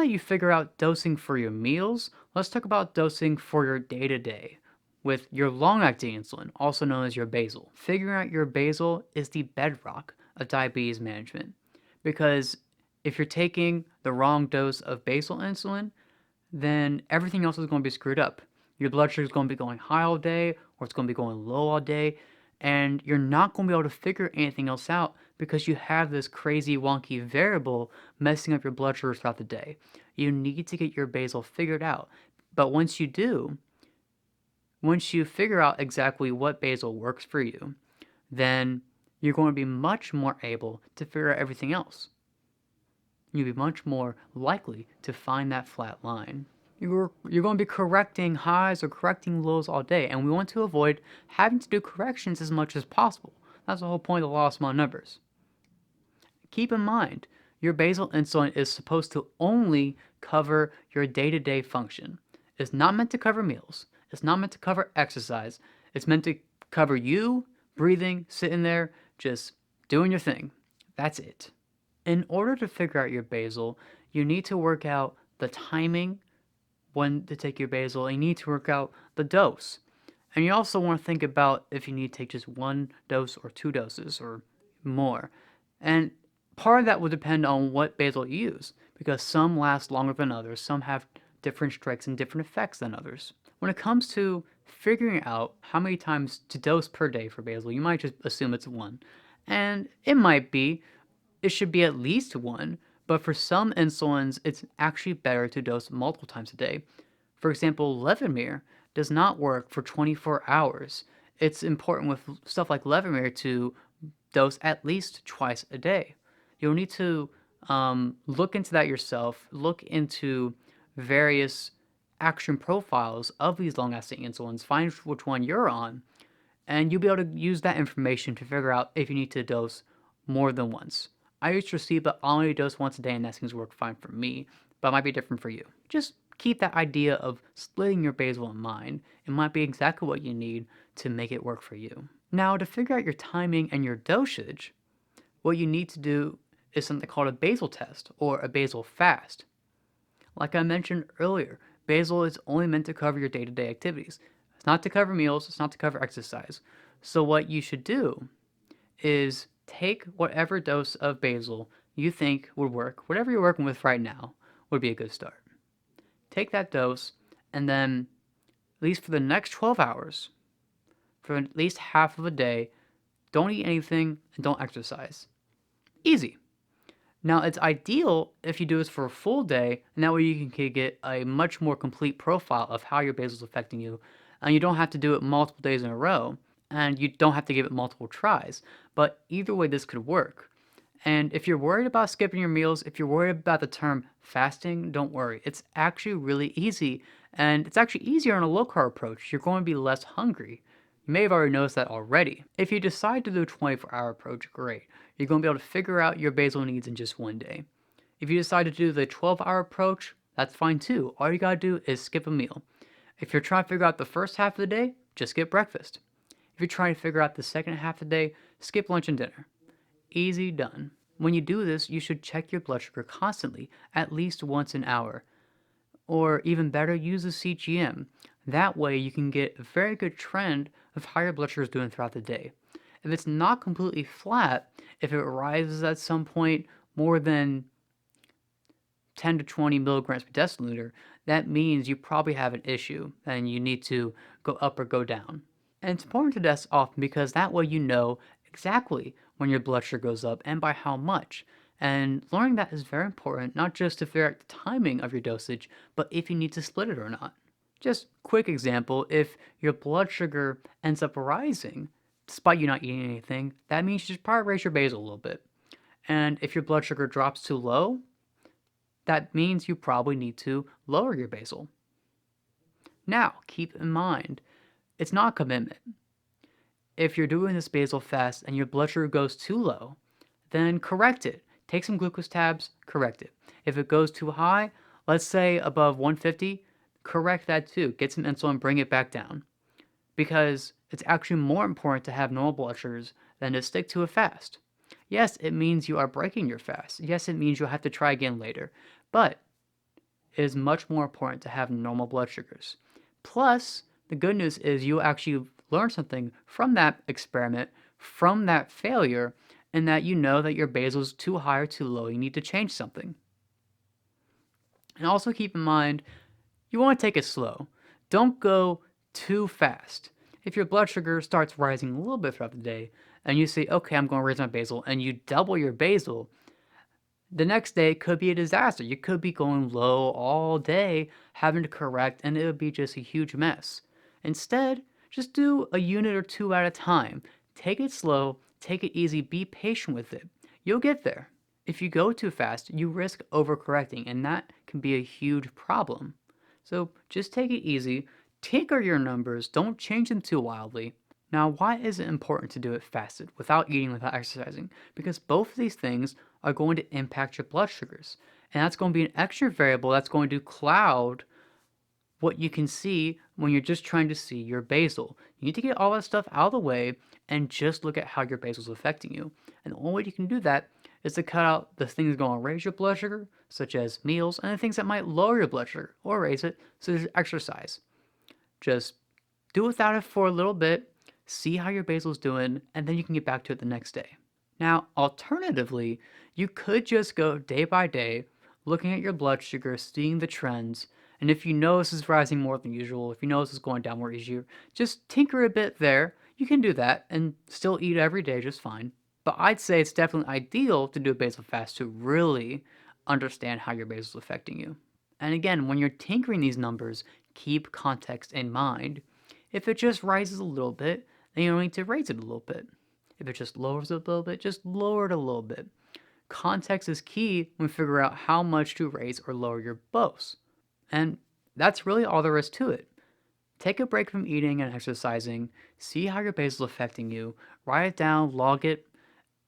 that you figure out dosing for your meals, let's talk about dosing for your day-to-day with your long-acting insulin, also known as your basal. Figuring out your basal is the bedrock of diabetes management because if you're taking the wrong dose of basal insulin, then everything else is going to be screwed up. Your blood sugar is going to be going high all day, or it's going to be going low all day, and you're not going to be able to figure anything else out because you have this crazy wonky variable messing up your blood sugar throughout the day. You need to get your basal figured out. But once you do, once you figure out exactly what basal works for you, then you're going to be much more able to figure out everything else. You'll be much more likely to find that flat line. You're going to be correcting highs or correcting lows all day, and we want to avoid having to do corrections as much as possible. That's the whole point of the law of small numbers. Keep in mind, your basal insulin is supposed to only cover your day-to-day function. It's not meant to cover meals. It's not meant to cover exercise. It's meant to cover you, breathing, sitting there, just doing your thing. That's it. In order to figure out your basal, you need to work out the timing when to take your basal, and you need to work out the dose. And you also want to think about if you need to take just one dose or two doses or more. And part of that will depend on what basal you use, because some last longer than others, some have different strengths and different effects than others. When it comes to figuring out how many times to dose per day for basal, you might just assume it's one. And it might be, it should be at least one, but for some insulins, it's actually better to dose multiple times a day. For example, Levemir does not work for 24 hours. It's important with stuff like Levemir to dose at least twice a day. You'll need to look into that yourself, look into various action profiles of these long-acting insulins, find which one you're on, and you'll be able to use that information to figure out if you need to dose more than once. I used to receive, but I only dose once a day, and that seems to work fine for me, but it might be different for you. Just keep that idea of splitting your basal in mind. It might be exactly what you need to make it work for you. Now, to figure out your timing and your dosage, what you need to do is something called a basal test or a basal fast. Like I mentioned earlier, basal is only meant to cover your day-to-day activities. It's not to cover meals, it's not to cover exercise. So what you should do is take whatever dose of basal you think would work, whatever you're working with right now would be a good start. Take that dose, and then, at least for the next 12 hours, for at least half of a day, don't eat anything and don't exercise. Easy. Now, it's ideal if you do this for a full day, and that way you can get a much more complete profile of how your basal is affecting you, and you don't have to do it multiple days in a row, and you don't have to give it multiple tries. But either way, this could work. And if you're worried about skipping your meals, if you're worried about the term fasting, don't worry. It's actually really easy, and it's actually easier on a low-carb approach. You're going to be less hungry. You may have already noticed that already. If you decide to do a 24-hour approach, great. You're going to be able to figure out your basal needs in just one day. If you decide to do the 12-hour approach, that's fine too. All you got to do is skip a meal. If you're trying to figure out the first half of the day, just skip breakfast. If you're trying to figure out the second half of the day, skip lunch and dinner. Easy done. When you do this, you should check your blood sugar constantly, at least once an hour. Or even better, use a CGM. That way you can get a very good trend of how your blood sugar is doing throughout the day. If it's not completely flat, if it rises at some point more than 10 to 20 milligrams per deciliter, that means you probably have an issue and you need to go up or go down. And it's important to test often because that way you know exactly when your blood sugar goes up and by how much. And learning that is very important, not just to figure out the timing of your dosage, but if you need to split it or not. Just quick example, if your blood sugar ends up rising, despite you not eating anything, that means you should probably raise your basal a little bit. And if your blood sugar drops too low, that means you probably need to lower your basal. Now, keep in mind, it's not a commitment. If you're doing this basal fast and your blood sugar goes too low, then correct it. Take some glucose tabs, correct it. If it goes too high, let's say above 150, correct that too. Get some insulin, bring it back down. Because it's actually more important to have normal blood sugars than to stick to a fast. Yes, it means you are breaking your fast. Yes, it means you'll have to try again later. But it is much more important to have normal blood sugars. Plus, the good news is you actually learn something from that experiment, from that failure, and that you know that your basal is too high or too low. You need to change something. And also keep in mind, you want to take it slow. Don't go too fast. If your blood sugar starts rising a little bit throughout the day, and you say, okay, I'm going to raise my basal, and you double your basal, the next day could be a disaster. You could be going low all day, having to correct, and it would be just a huge mess. Instead, just do a unit or two at a time. Take it slow, take it easy, be patient with it. You'll get there. If you go too fast, you risk overcorrecting, and that can be a huge problem. So just take it easy, tinker your numbers, don't change them too wildly. Now, why is it important to do it fasted, without eating, without exercising? Because both of these things are going to impact your blood sugars. And that's going to be an extra variable that's going to cloud what you can see when you're just trying to see your basal. You need to get all that stuff out of the way and just look at how your basal is affecting you. And the only way you can do that is to cut out the things going to raise your blood sugar, such as meals, and the things that might lower your blood sugar or raise it, such as exercise. Just do without it for a little bit, see how your basal's doing, and then you can get back to it the next day. Now, alternatively, you could just go day by day, looking at your blood sugar, seeing the trends, and if you know this is rising more than usual, if you know this is going down more easier, just tinker a bit there. You can do that and still eat every day just fine. But I'd say it's definitely ideal to do a basal fast to really understand how your basal is affecting you. And again, when you're tinkering these numbers, keep context in mind. If it just rises a little bit, then you don't need to raise it a little bit. If it just lowers it a little bit, just lower it a little bit. Context is key when figuring out how much to raise or lower your BOS. And that's really all there is to it. Take a break from eating and exercising, see how your basal is affecting you, write it down, log it,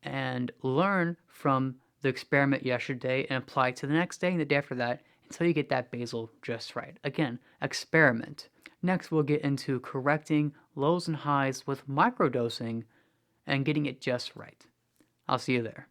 and learn from the experiment yesterday and apply it to the next day and the day after that until you get that basal just right. Again, experiment. Next, we'll get into correcting lows and highs with microdosing and getting it just right. I'll see you there.